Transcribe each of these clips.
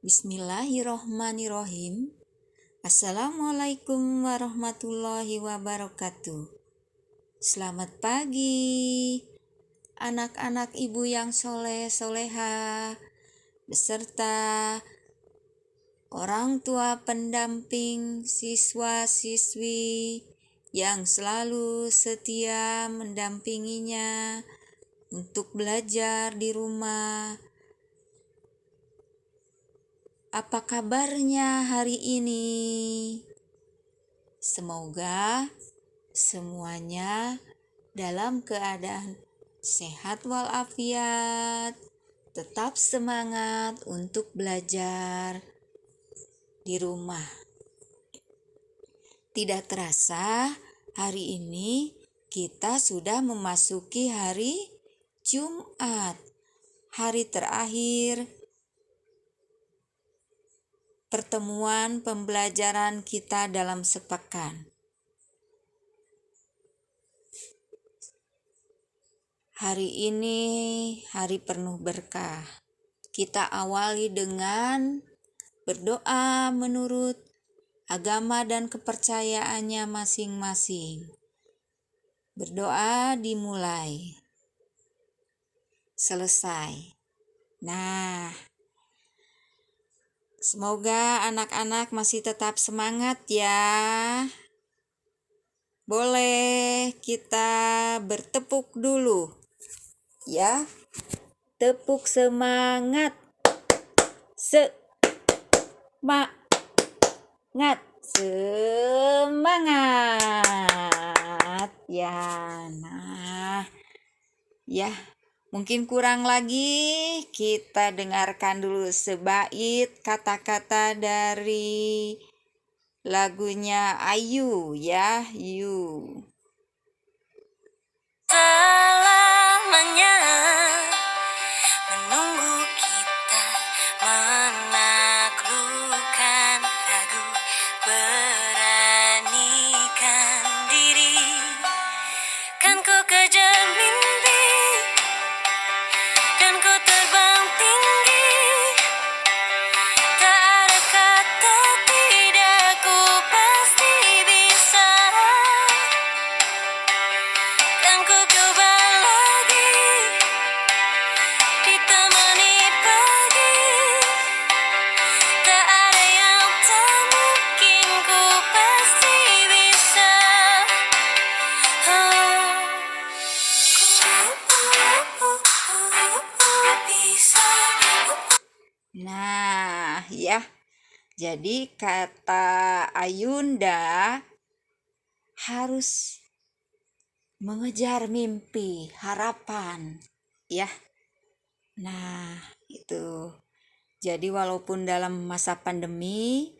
Bismillahirrohmanirrohim. Assalamualaikum warahmatullahi wabarakatuh. Selamat pagi anak-anak ibu yang soleh-soleha beserta orang tua pendamping siswa-siswi yang selalu setia mendampinginya untuk belajar di rumah. Apa kabarnya hari ini? Semoga semuanya dalam keadaan sehat walafiat, tetap semangat untuk belajar di rumah. Tidak terasa hari ini kita sudah memasuki hari Jumat, hari terakhir pertemuan pembelajaran kita dalam sepekan. Hari ini hari penuh berkah. Kita awali dengan berdoa menurut agama dan kepercayaannya masing-masing. Berdoa dimulai. Selesai. Nah, semoga anak-anak masih tetap semangat ya. Boleh kita bertepuk dulu. Ya. Tepuk semangat. Semangat. Semangat. Ya, nah. Ya. Mungkin kurang lagi, kita dengarkan dulu sebait kata-kata dari lagunya Ayu ya, You. Selamanya menunggu kita menaklukkan ragu, beranikan diri, kan ku kejar mimpi, kan ku terbang tinggi, tak ada kata tidak, ku pasti bisa, kan ku coba lagi, ditemani pagi, tak ada yang tak mungkin, ku pasti bisa. Bisa. Nah, ya. Jadi kata Ayunda harus mengejar mimpi, harapan, ya. Nah, itu. Jadi walaupun dalam masa pandemi,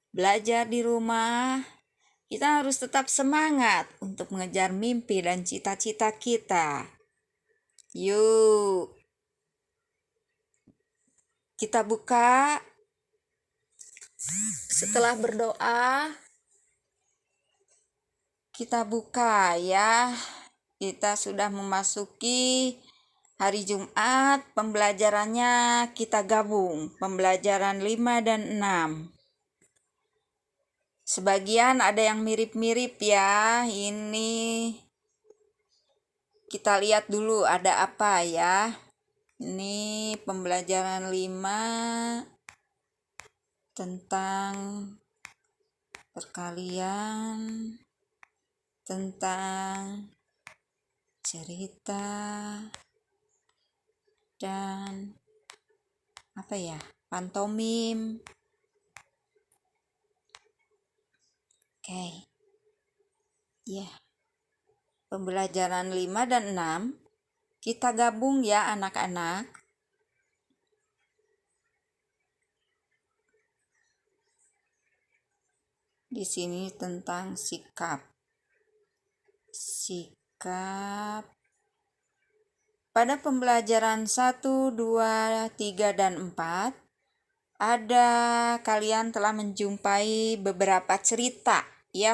belajar di rumah, kita harus tetap semangat untuk mengejar mimpi dan cita-cita kita. Yuk, kita buka. Setelah berdoa, kita buka ya. Kita sudah memasuki hari Jumat, pembelajarannya kita gabung, pembelajaran 5 dan 6. Sebagian ada yang mirip-mirip ya. Ini kita lihat dulu ada apa ya. Ini pembelajaran 5 tentang perkalian, tentang cerita, dan apa ya, pantomim. Oke. Ya. Pembelajaran 5 dan 6 kita gabung ya anak-anak. Di sini tentang sikap. Pada pembelajaran 1, 2, 3, dan 4 ada kalian telah menjumpai beberapa cerita ya.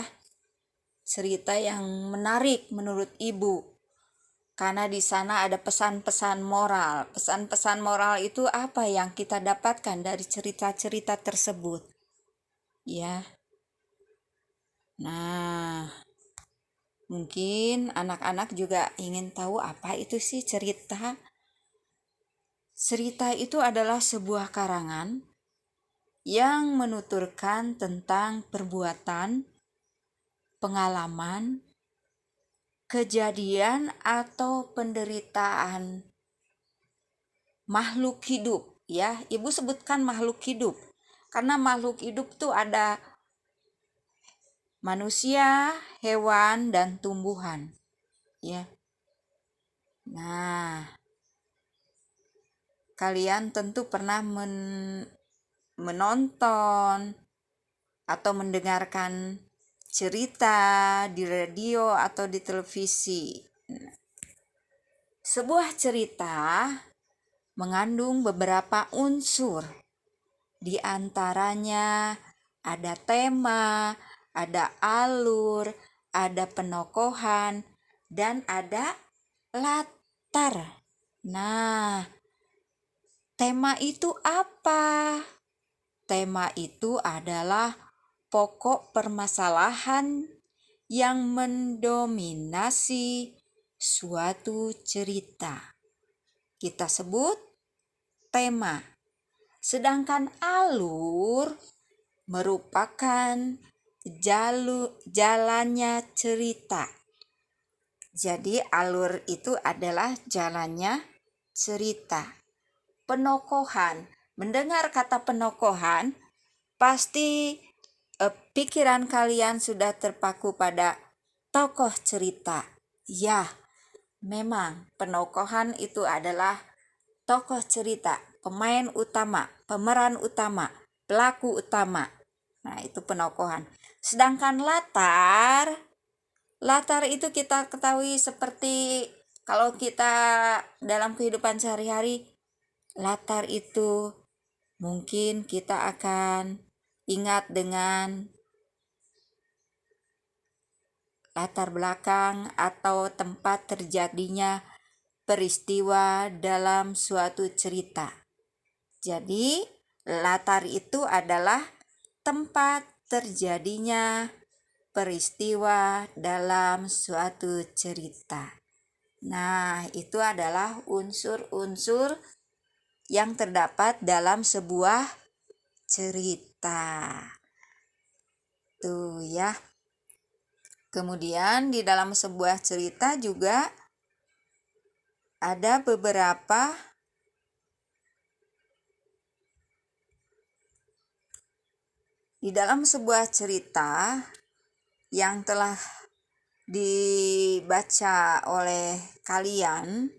Cerita yang menarik menurut ibu. karena di sana ada pesan-pesan moral. Pesan-pesan moral itu apa yang kita dapatkan dari cerita-cerita tersebut? Ya. Nah, mungkin anak-anak juga ingin tahu apa itu sih cerita. Cerita itu adalah sebuah karangan yang menuturkan tentang perbuatan, pengalaman, kejadian atau penderitaan makhluk hidup, ya. Ibu sebutkan makhluk hidup karena makhluk hidup tuh ada manusia, hewan, dan tumbuhan, ya. Nah, kalian tentu pernah menonton atau mendengarkan cerita di radio atau di televisi. Sebuah cerita mengandung beberapa unsur. Di antaranya ada tema, ada alur, ada penokohan, dan ada latar. Nah, tema itu apa? Tema itu adalah pokok permasalahan yang mendominasi suatu cerita. Kita sebut tema. Sedangkan alur merupakan jalannya cerita. Jadi alur itu adalah jalannya cerita. Penokohan. Mendengar kata penokohan, pasti pikiran kalian sudah terpaku pada tokoh cerita. Ya, memang penokohan itu adalah tokoh cerita, pemain utama, pemeran utama, pelaku utama. Nah, itu penokohan. Sedangkan latar itu kita ketahui seperti kalau kita dalam kehidupan sehari-hari, latar itu mungkin kita akan ingat dengan latar belakang atau tempat terjadinya peristiwa dalam suatu cerita. Jadi, latar itu adalah tempat terjadinya peristiwa dalam suatu cerita. Nah, itu adalah unsur-unsur yang terdapat dalam sebuah cerita. Tuh ya. Kemudian di dalam sebuah cerita juga ada beberapa di dalam sebuah cerita yang telah dibaca oleh kalian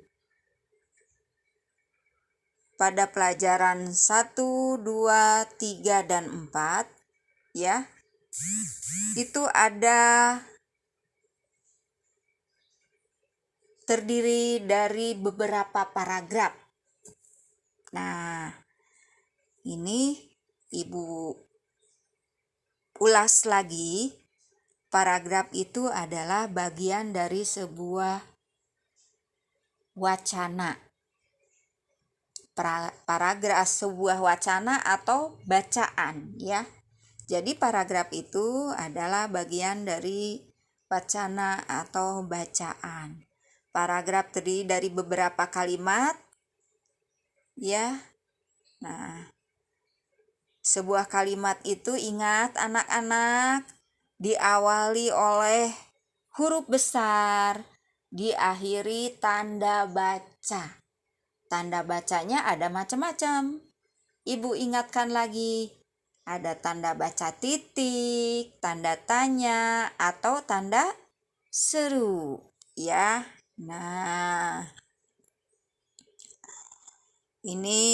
pada pelajaran 1, 2, 3, dan 4, ya. Itu ada terdiri dari beberapa paragraf. Nah, ini Ibu ulas lagi. Paragraf itu adalah bagian dari sebuah wacana. Paragraf sebuah wacana atau bacaan, ya. Jadi paragraf itu adalah bagian dari wacana atau bacaan. Paragraf terdiri dari beberapa kalimat, ya. Nah, sebuah kalimat itu ingat anak-anak diawali oleh huruf besar, diakhiri tanda baca. Tanda bacanya ada macam-macam. Ibu ingatkan lagi, ada tanda baca titik, tanda tanya, atau tanda seru, ya. Nah, ini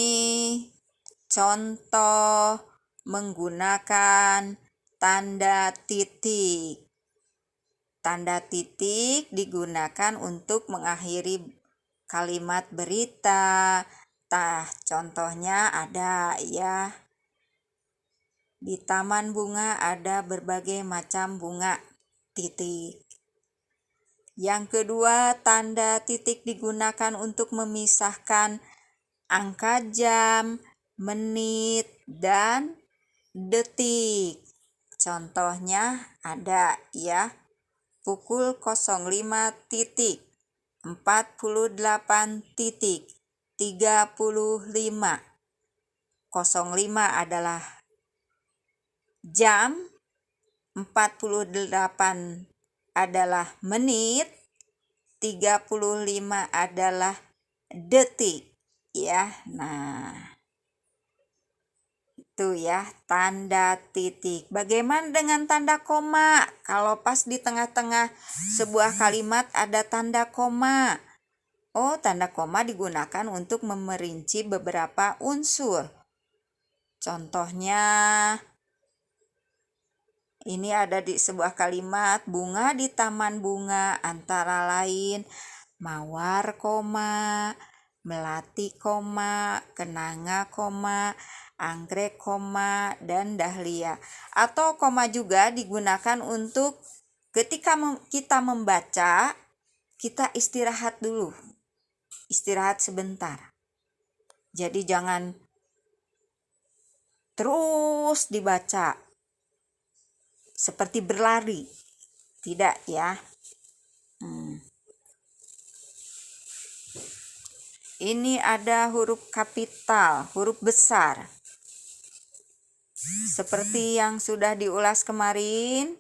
contoh menggunakan tanda titik. Tanda titik digunakan untuk mengakhiri kalimat berita. Contohnya ada, ya. Di taman bunga ada berbagai macam bunga, titik. Yang kedua, tanda titik digunakan untuk memisahkan angka jam, menit, dan detik. Contohnya ada ya, pukul 05 titik, 48 titik, 35. 05 adalah jam, 48 adalah menit, 35 adalah detik ya. Nah, itu ya tanda titik. Bagaimana dengan tanda koma? Kalau pas di tengah-tengah sebuah kalimat ada tanda koma. Oh, tanda koma digunakan untuk memerinci beberapa unsur. Contohnya, ini ada di sebuah kalimat, bunga di taman bunga antara lain mawar, koma, melati, koma, kenanga, koma, anggrek, koma, dan dahlia. Atau koma juga digunakan untuk ketika kita membaca, kita istirahat dulu. Istirahat sebentar. Jadi jangan terus dibaca seperti berlari. Tidak ya. Ini ada huruf kapital, huruf besar. Seperti yang sudah diulas kemarin,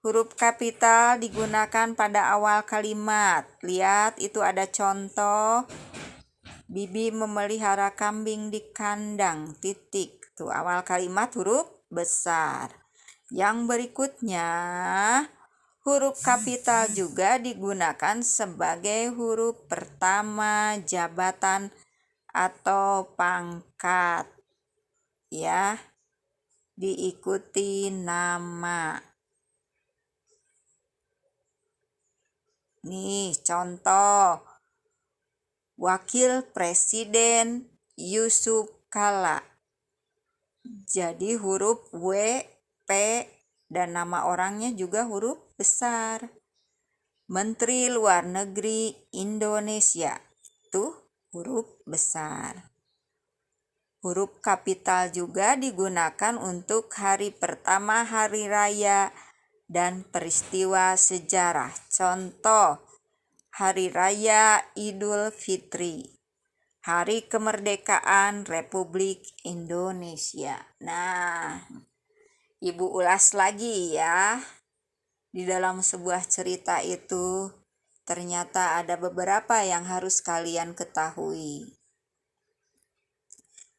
huruf kapital digunakan pada awal kalimat. Lihat, itu ada contoh. Bibi memelihara kambing di kandang, titik. Tuh, awal kalimat huruf besar. Yang berikutnya, huruf kapital juga digunakan sebagai huruf pertama jabatan atau pangkat. Ya, diikuti nama. Nih, contoh. Wakil Presiden Yusuf Kala. Jadi huruf W, P, dan nama orangnya juga huruf besar. Menteri Luar Negeri Indonesia, itu huruf besar. Huruf kapital juga digunakan untuk hari pertama hari raya dan peristiwa sejarah. Contoh, Hari Raya Idul Fitri, Hari Kemerdekaan Republik Indonesia. Nah, Ibu ulas lagi ya. Di dalam sebuah cerita itu ternyata ada beberapa yang harus kalian ketahui.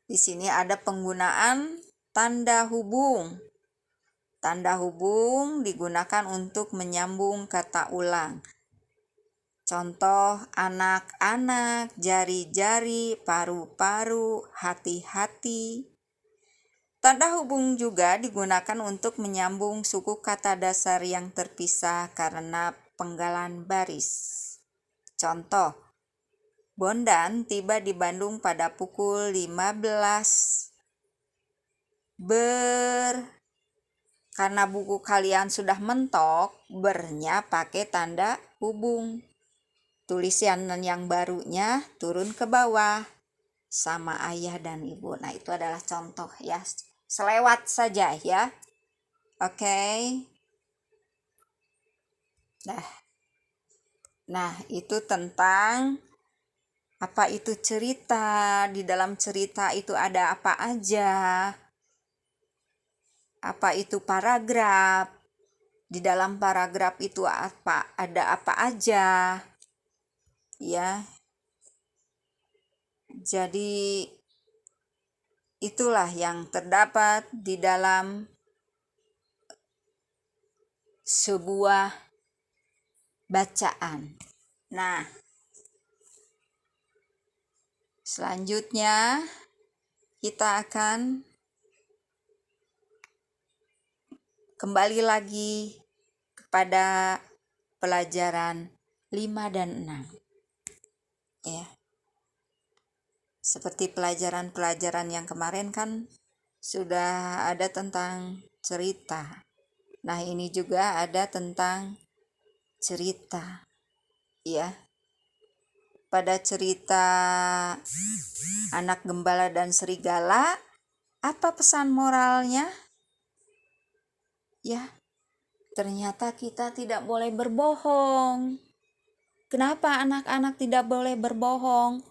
Di sini ada penggunaan tanda hubung. Tanda hubung digunakan untuk menyambung kata ulang. Contoh, anak-anak, jari-jari, paru-paru, hati-hati. Tanda hubung juga digunakan untuk menyambung suku kata dasar yang terpisah karena penggalan baris. Contoh, Bondan tiba di Bandung pada pukul 15. Karena buku kalian sudah mentok, bernya pakai tanda hubung. Tulisan yang barunya turun ke bawah sama ayah dan ibu. Nah, itu adalah contoh ya. Selewat saja ya. Oke. Nah, itu tentang apa itu cerita. Di dalam cerita itu ada apa aja. Apa itu paragraf. Di dalam paragraf itu ada apa aja. Ya. Jadi itulah yang terdapat di dalam sebuah bacaan. Nah, selanjutnya kita akan kembali lagi kepada pelajaran 5 dan 6. Ya. Seperti pelajaran-pelajaran yang kemarin kan sudah ada tentang cerita. Nah, ini juga ada tentang cerita. ya. Pada cerita anak gembala dan serigala, apa pesan moralnya? Ya, ternyata kita tidak boleh berbohong. Kenapa anak-anak tidak boleh berbohong?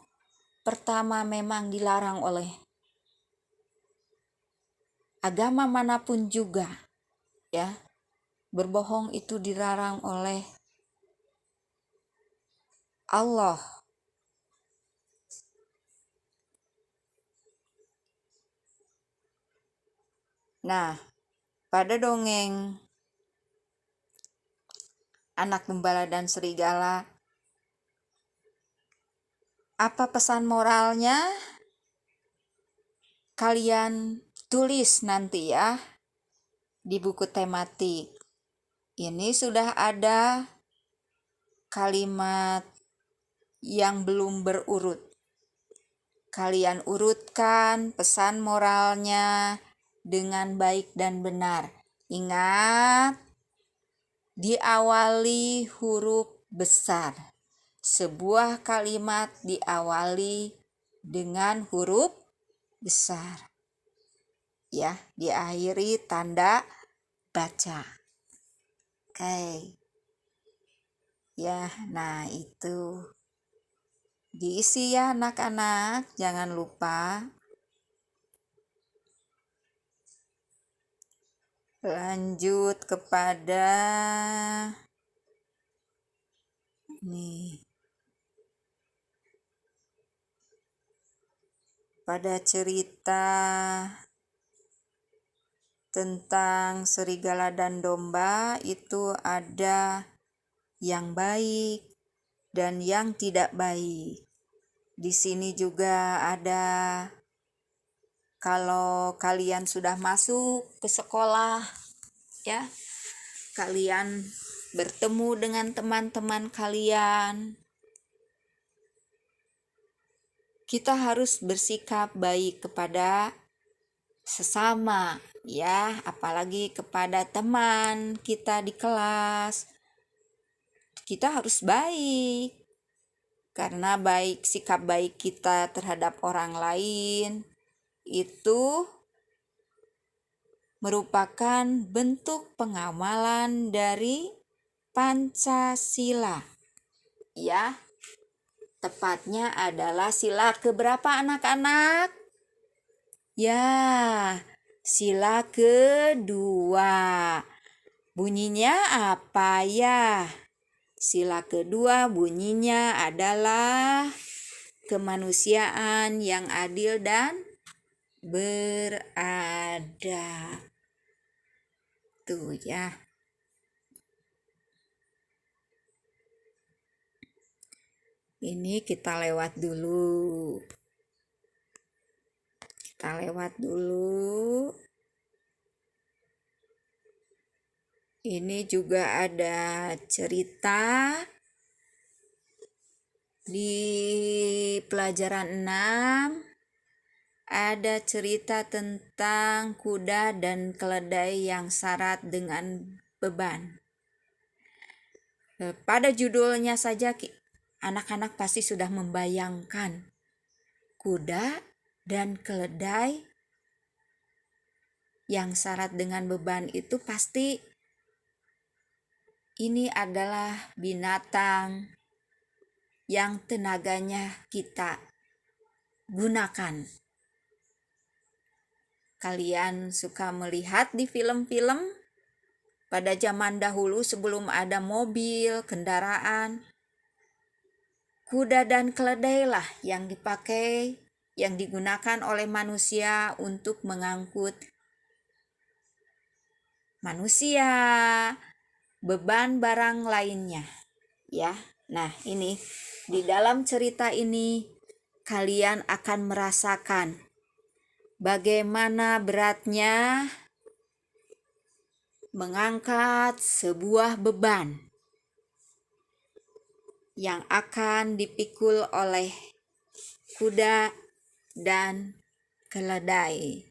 Pertama, memang dilarang oleh agama manapun juga, ya. Berbohong itu dilarang oleh Allah. Nah, pada dongeng anak gembala dan serigala, apa pesan moralnya? Kalian tulis nanti ya di buku tematik. Ini sudah ada kalimat yang belum berurut. Kalian urutkan pesan moralnya dengan baik dan benar. Ingat, diawali huruf besar. Sebuah kalimat diawali dengan huruf besar. Ya, diakhiri tanda baca. Oke. Ya, nah itu. Diisi ya anak-anak, jangan lupa. Lanjut kepada nih. Pada cerita tentang serigala dan domba itu ada yang baik dan yang tidak baik. Di sini juga ada, kalau kalian sudah masuk ke sekolah, ya, kalian bertemu dengan teman-teman kalian, kita harus bersikap baik kepada sesama, ya, apalagi kepada teman kita di kelas. Kita harus baik, karena sikap baik kita terhadap orang lain itu merupakan bentuk pengamalan dari Pancasila. Ya, tepatnya adalah sila keberapa anak-anak? Ya, sila kedua. Bunyinya apa ya? Sila kedua bunyinya adalah kemanusiaan yang adil dan beradab. Tuh ya. Ini kita lewat dulu. Ini juga ada cerita di pelajaran 6. Ada cerita tentang kuda dan keledai yang syarat dengan beban. Pada judulnya saja anak-anak pasti sudah membayangkan kuda dan keledai yang syarat dengan beban itu pasti ini adalah binatang yang tenaganya kita gunakan. Kalian suka melihat di film-film pada zaman dahulu sebelum ada mobil, kendaraan, kuda dan keledai lah yang dipakai, yang digunakan oleh manusia untuk mengangkut manusia, beban barang lainnya. Ya, nah ini di dalam cerita ini kalian akan merasakan bagaimana beratnya mengangkat sebuah beban yang akan dipikul oleh kuda dan keledai.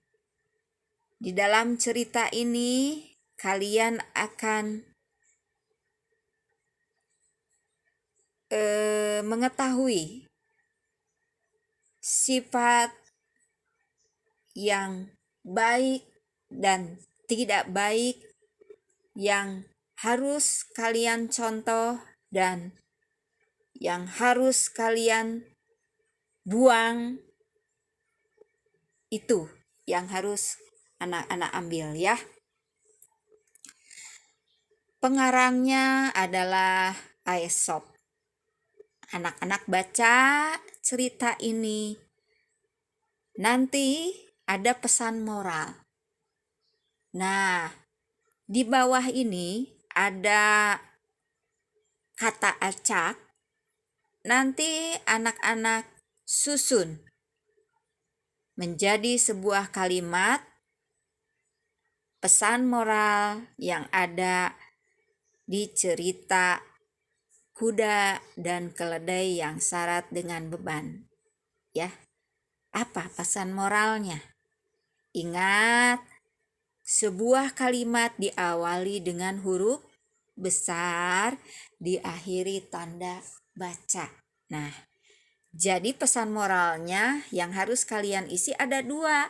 Di dalam cerita ini kalian akan mengetahui sifat yang baik dan tidak baik yang harus kalian contoh dan yang harus kalian buang. Itu yang harus anak-anak ambil ya. Pengarangnya adalah Aesop. Anak-anak baca cerita ini, nanti ada pesan moral. Nah, di bawah ini ada kata acak. Nanti anak-anak susun menjadi sebuah kalimat pesan moral yang ada di cerita kuda dan keledai yang syarat dengan beban. Ya, apa pesan moralnya? Ingat, sebuah kalimat diawali dengan huruf besar, diakhiri tanda baca. Nah, jadi pesan moralnya yang harus kalian isi ada 2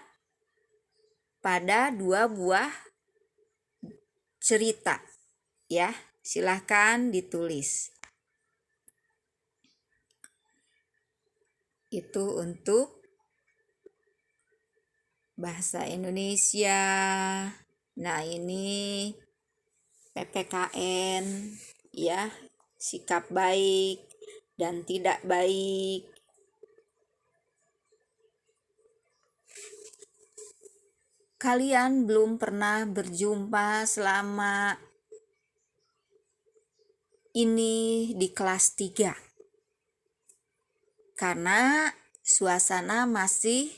pada 2 buah cerita. Ya, silahkan ditulis. Itu untuk bahasa Indonesia. Nah, ini PPKN ya, sikap baik dan tidak baik. Kalian belum pernah berjumpa selama ini di kelas 3. Karena suasana masih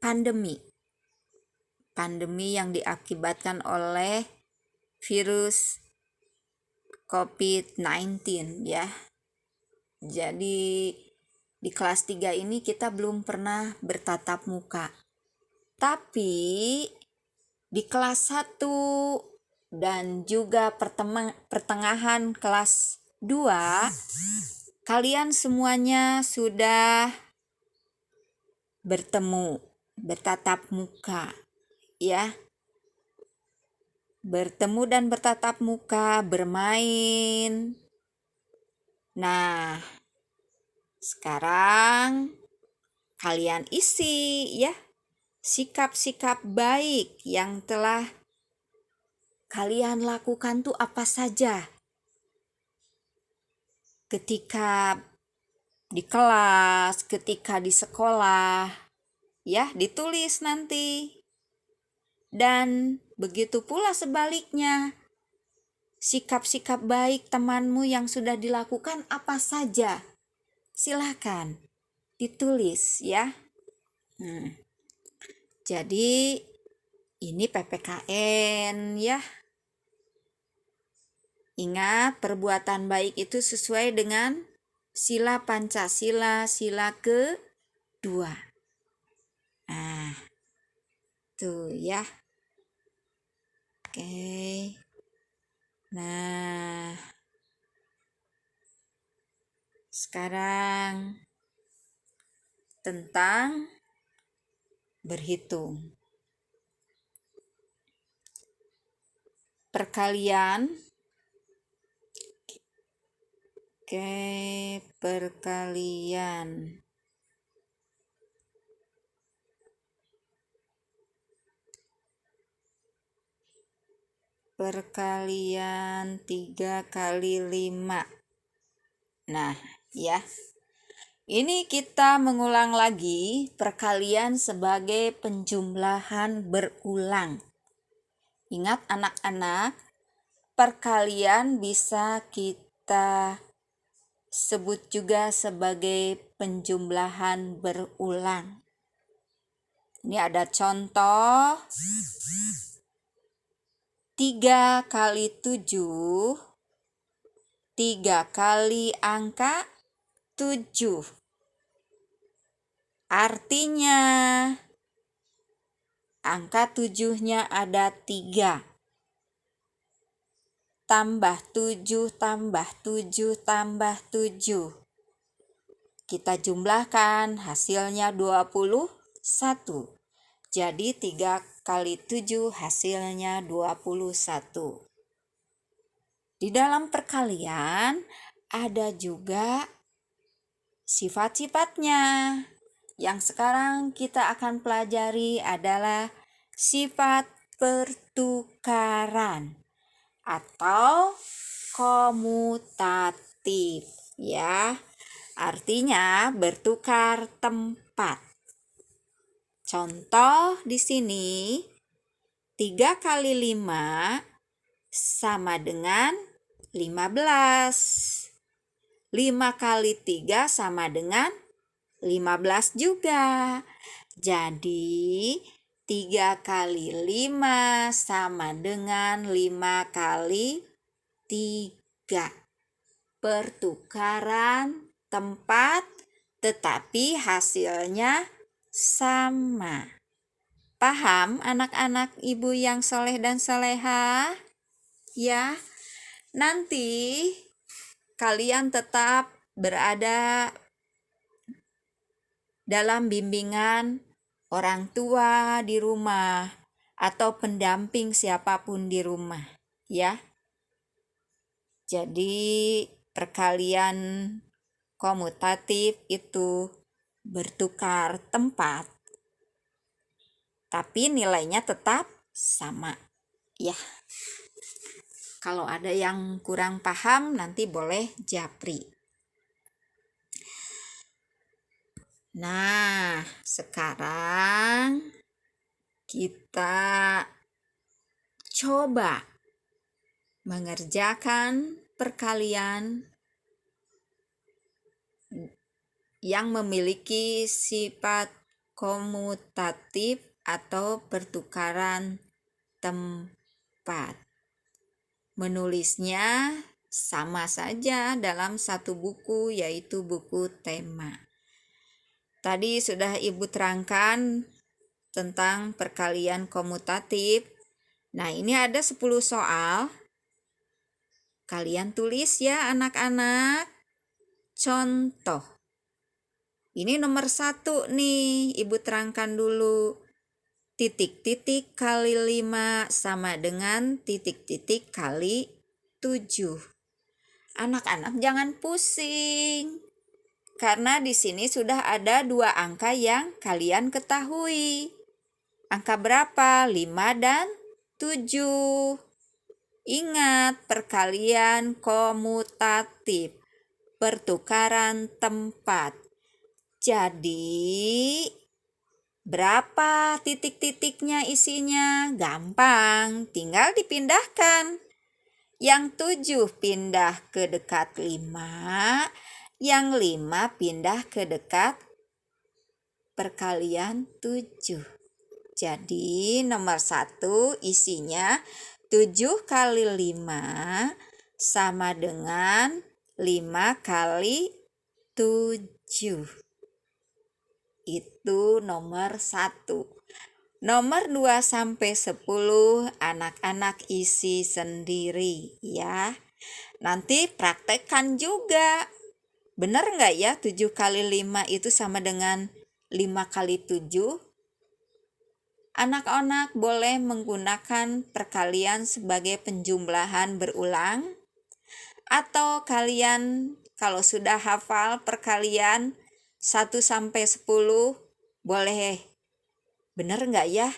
pandemi. Pandemi yang diakibatkan oleh virus COVID-19 ya. Jadi di kelas 3 ini kita belum pernah bertatap muka. Tapi di kelas 1 dan juga pertengahan kelas 2, kalian semuanya sudah bertemu, bertatap muka ya. Bertemu dan bertatap muka, bermain. Nah, sekarang kalian isi ya sikap-sikap baik yang telah kalian lakukan tuh apa saja ketika di kelas, ketika di sekolah ya, ditulis nanti. Dan begitu pula sebaliknya, sikap-sikap baik temanmu yang sudah dilakukan apa saja, silakan ditulis ya. Jadi ini PPKN ya. Ingat, perbuatan baik itu sesuai dengan sila Pancasila, sila ke-2. Nah, tuh ya. Oke. Nah, sekarang tentang berhitung. Perkalian. Oke, perkalian. Perkalian 3 kali 5. Nah, ya. Ini kita mengulang lagi perkalian sebagai penjumlahan berulang. Ingat anak-anak, perkalian bisa kita sebut juga sebagai penjumlahan berulang. Ini ada contoh 3 kali 7, 3 kali angka 7. Artinya angka 7-nya ada 3. tambah 7 tambah 7 tambah 7. Kita jumlahkan, hasilnya 21. Jadi 3 kali 7 hasilnya 21. Di dalam perkalian ada juga sifat-sifatnya. Yang sekarang kita akan pelajari adalah sifat pertukaran atau komutatif, ya. Artinya bertukar tempat. Contoh di sini 3 kali 5 sama dengan 15. 5 kali 3 sama dengan 15 juga. Jadi 3 kali 5 sama dengan 5 kali 3. Pertukaran tempat tetapi hasilnya sama. Paham anak-anak ibu yang soleh dan solehah? Ya, nanti kalian tetap berada dalam bimbingan orang tua di rumah atau pendamping siapapun di rumah, ya. Jadi perkalian komutatif itu bertukar tempat, tapi nilainya tetap sama, ya. Kalau ada yang kurang paham nanti boleh japri. Nah, sekarang kita coba mengerjakan perkalian yang memiliki sifat komutatif atau pertukaran tempat. Menulisnya sama saja dalam satu buku, yaitu buku tema. Tadi sudah Ibu terangkan tentang perkalian komutatif. Nah, ini ada 10 soal. Kalian tulis ya anak-anak. Contoh. Ini nomor 1 nih, Ibu terangkan dulu. Titik-titik kali 5 sama dengan titik-titik kali 7. Anak-anak jangan pusing. Karena di sini sudah ada 2 angka yang kalian ketahui. Angka berapa? 5 dan 7. Ingat, perkalian komutatif, pertukaran tempat. Jadi, berapa titik-titiknya isinya? Gampang, tinggal dipindahkan. Yang 7 pindah ke dekat 5, yang 5 pindah ke dekat perkalian 7. Jadi nomor 1 isinya 7 kali 5 sama dengan 5 kali 7. Itu nomor 1. Nomor 2 sampai 10 anak-anak isi sendiri ya. Nanti praktekkan juga. Benar nggak ya 7 kali 5 itu sama dengan 5 kali 7? Anak-anak boleh menggunakan perkalian sebagai penjumlahan berulang. Atau kalian kalau sudah hafal perkalian 1 sampai 10 boleh. Benar nggak ya?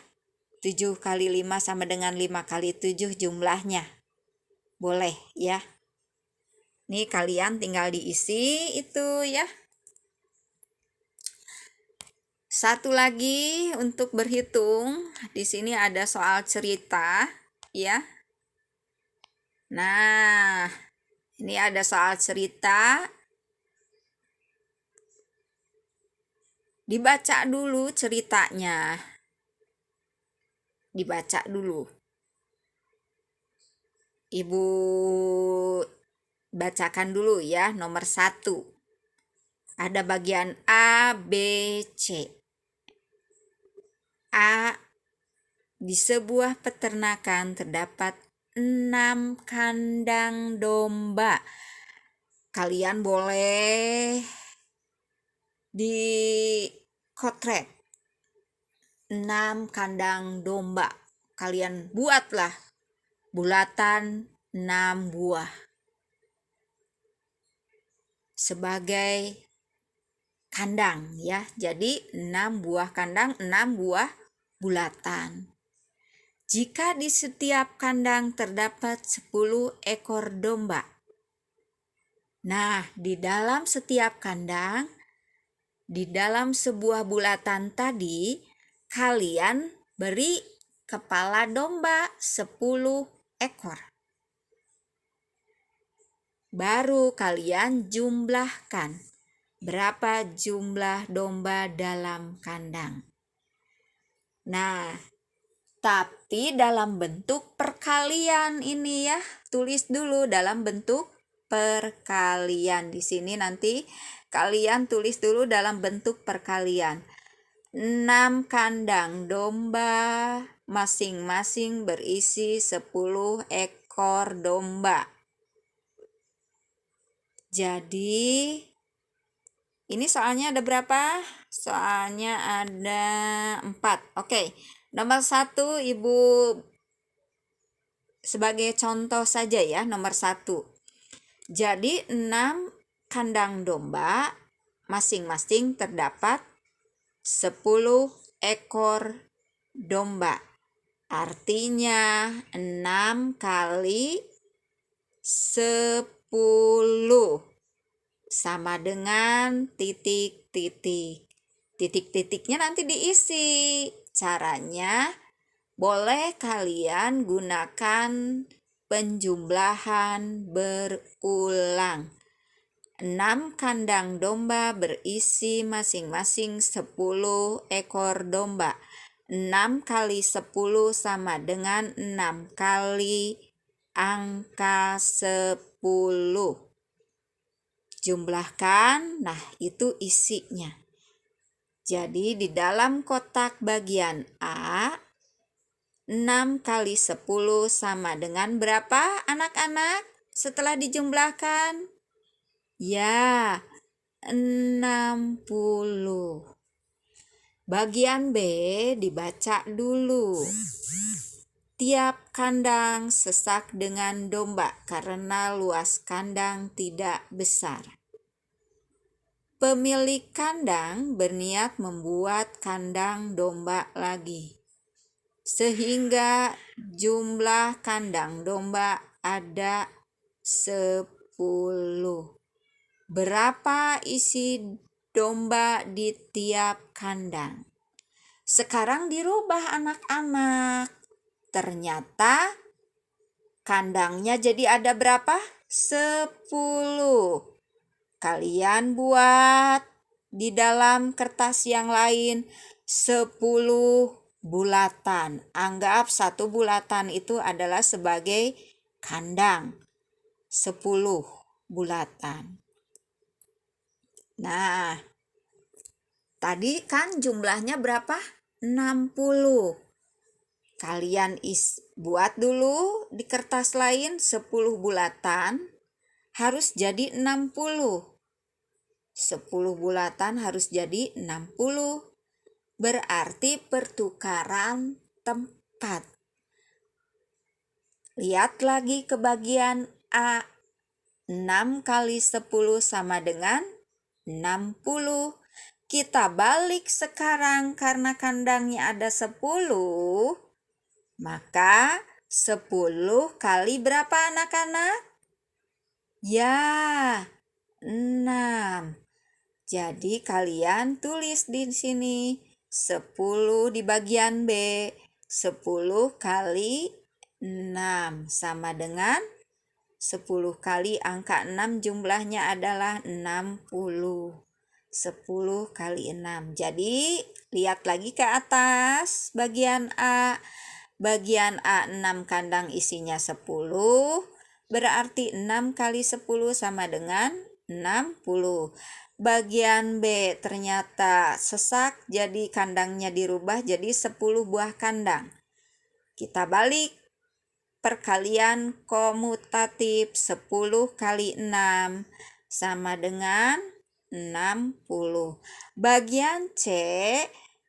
7 kali 5 sama dengan 5 kali 7 jumlahnya. Boleh ya. Nih kalian tinggal diisi itu ya. Satu lagi untuk berhitung. Di sini ada soal cerita ya. Nah, ini ada soal cerita. Dibaca dulu ceritanya. Dibaca dulu. Ibu bacakan dulu ya, nomor 1. Ada bagian A, B, C. A. Di sebuah peternakan terdapat 6 kandang domba. Kalian boleh dikotret 6 kandang domba. Kalian buatlah bulatan 6 buah sebagai kandang ya. Jadi 6 buah kandang, 6 buah bulatan. Jika di setiap kandang terdapat 10 ekor domba. Nah, di dalam setiap kandang, di dalam sebuah bulatan tadi, kalian beri kepala domba 10 ekor. Baru kalian jumlahkan berapa jumlah domba dalam kandang. Nah, tapi dalam bentuk perkalian ini ya. Tulis dulu dalam bentuk perkalian. Di sini nanti kalian tulis dulu dalam bentuk perkalian. 6 kandang domba masing-masing berisi 10 ekor domba. Jadi ini soalnya ada berapa? Soalnya ada 4. Oke. Nomor 1 Ibu sebagai contoh saja ya, nomor 1. Jadi 6 kandang domba masing-masing terdapat 10 ekor domba. Artinya 6 kali 10 sama dengan titik-titik. Titik-titiknya nanti diisi. Caranya boleh kalian gunakan penjumlahan berulang. 6 kandang domba berisi masing-masing 10 ekor domba. 6 kali 10 sama dengan 6 kali angka 10. Jumlahkan, nah itu isinya. Jadi di dalam kotak bagian A, 6 kali 10 sama dengan berapa anak-anak setelah dijumlahkan? Ya, 60. Bagian B dibaca dulu. Tiap kandang sesak dengan domba karena luas kandang tidak besar. Pemilik kandang berniat membuat kandang domba lagi, sehingga jumlah kandang domba ada 10. Berapa isi domba di tiap kandang? Sekarang dirubah anak-anak. Ternyata kandangnya jadi ada berapa? 10. Kalian buat di dalam kertas yang lain 10 bulatan. Anggap 1 bulatan itu adalah sebagai kandang. 10 bulatan. Nah, tadi kan jumlahnya berapa? 60. Kalian buat dulu di kertas lain 10 bulatan. Harus jadi 60. 10 bulatan harus jadi 60. Berarti pertukaran tempat. Lihat lagi ke bagian A. 6 kali 10 sama dengan 60. Kita balik sekarang karena kandangnya ada 10. Maka 10 kali berapa anak-anak? Ya, 6. Jadi kalian tulis di sini 10 di bagian B. 10 kali 6 sama dengan 10 kali angka 6 jumlahnya adalah 60. 10 kali 6. Jadi lihat lagi ke atas bagian A. Bagian A 6 kandang isinya 10. Berarti 6 kali 10 sama dengan 60. Bagian B ternyata sesak, jadi kandangnya dirubah jadi 10 buah kandang. Kita balik perkalian komutatif 10 kali 6 sama dengan 60. Bagian C,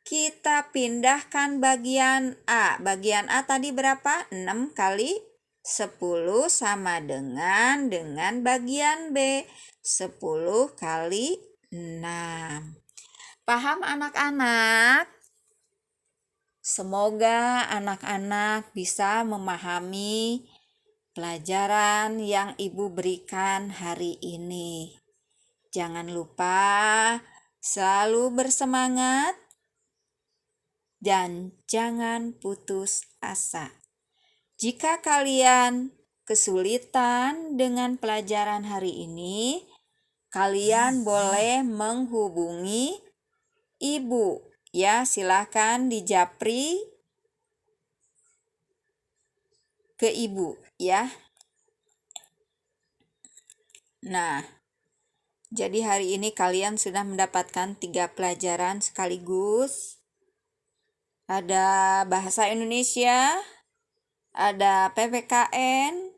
kita pindahkan bagian A. Bagian A tadi berapa? 6 kali 10 sama dengan bagian B. 10 kali 6. Paham anak-anak? Semoga anak-anak bisa memahami pelajaran yang Ibu berikan hari ini. Jangan lupa selalu bersemangat dan jangan putus asa. Jika kalian kesulitan dengan pelajaran hari ini, kalian boleh menghubungi Ibu. Ya, silakan dijapri ke Ibu ya. Nah, jadi hari ini kalian sudah mendapatkan 3 pelajaran sekaligus. Ada bahasa Indonesia, ada PPKN,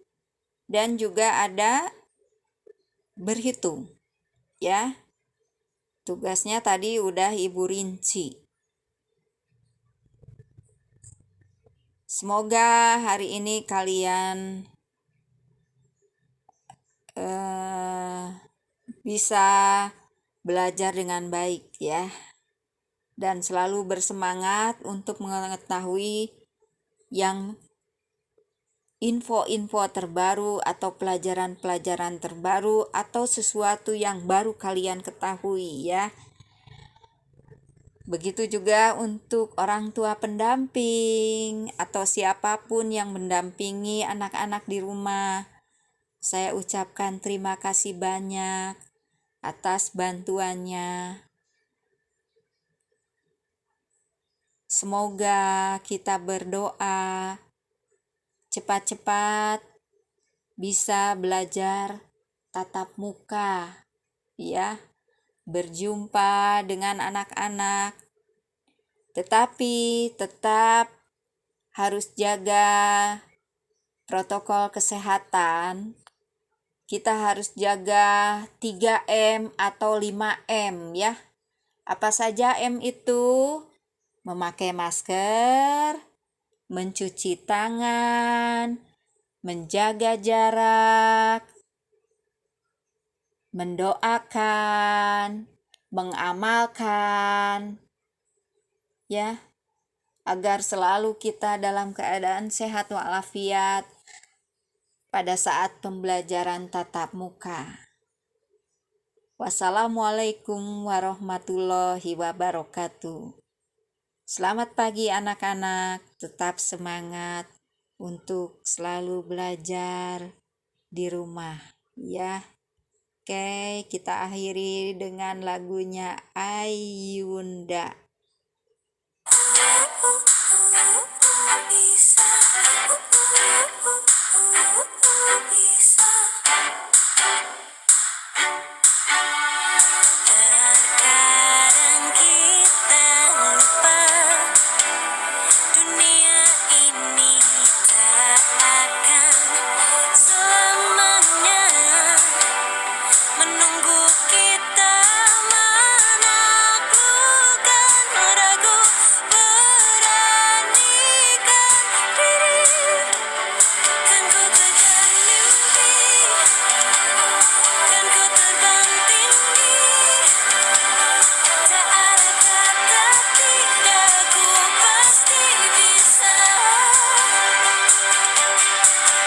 dan juga ada berhitung ya. Tugasnya tadi udah Ibu rinci. Semoga hari ini kalian bisa belajar dengan baik ya. Dan selalu bersemangat untuk mengetahui yang info-info terbaru atau pelajaran-pelajaran terbaru atau sesuatu yang baru kalian ketahui ya. Begitu juga untuk orang tua pendamping atau siapapun yang mendampingi anak-anak di rumah. Saya ucapkan terima kasih banyak atas bantuannya. Semoga kita berdoa cepat-cepat bisa belajar tatap muka ya. Berjumpa dengan anak-anak, tetapi tetap harus jaga protokol kesehatan. Kita harus jaga 3M atau 5M ya. Apa saja M itu? Memakai masker, mencuci tangan, menjaga jarak, mendoakan, mengamalkan ya, agar selalu kita dalam keadaan sehat walafiat pada saat pembelajaran tatap muka. Wassalamualaikum warahmatullahi wabarakatuh. Selamat pagi anak-anak, tetap semangat untuk selalu belajar di rumah ya. Oke, kita akhiri dengan lagunya Ayunda. Terkadang kita lupa dunia ini tak akan selamanya menunggu kita menaklukkan ragu, beranikan diri, kan ku kejar mimpi, kan ku terbang tinggi, tak ada kata tidak, ku pasti bisa,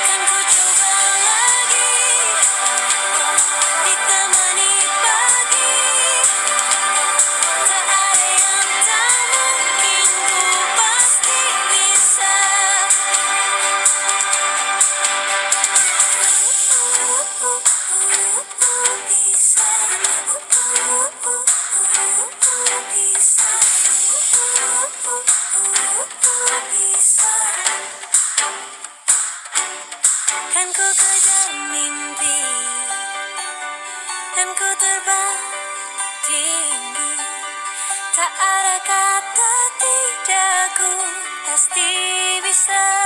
kan ku coba lagi, ditemani pagi, tak ada yang tak mungkin, ku pasti bisa. Kan ku kejar mimpi, dan ku terbang tinggi, tak ada kata tidak, ku pasti bisa.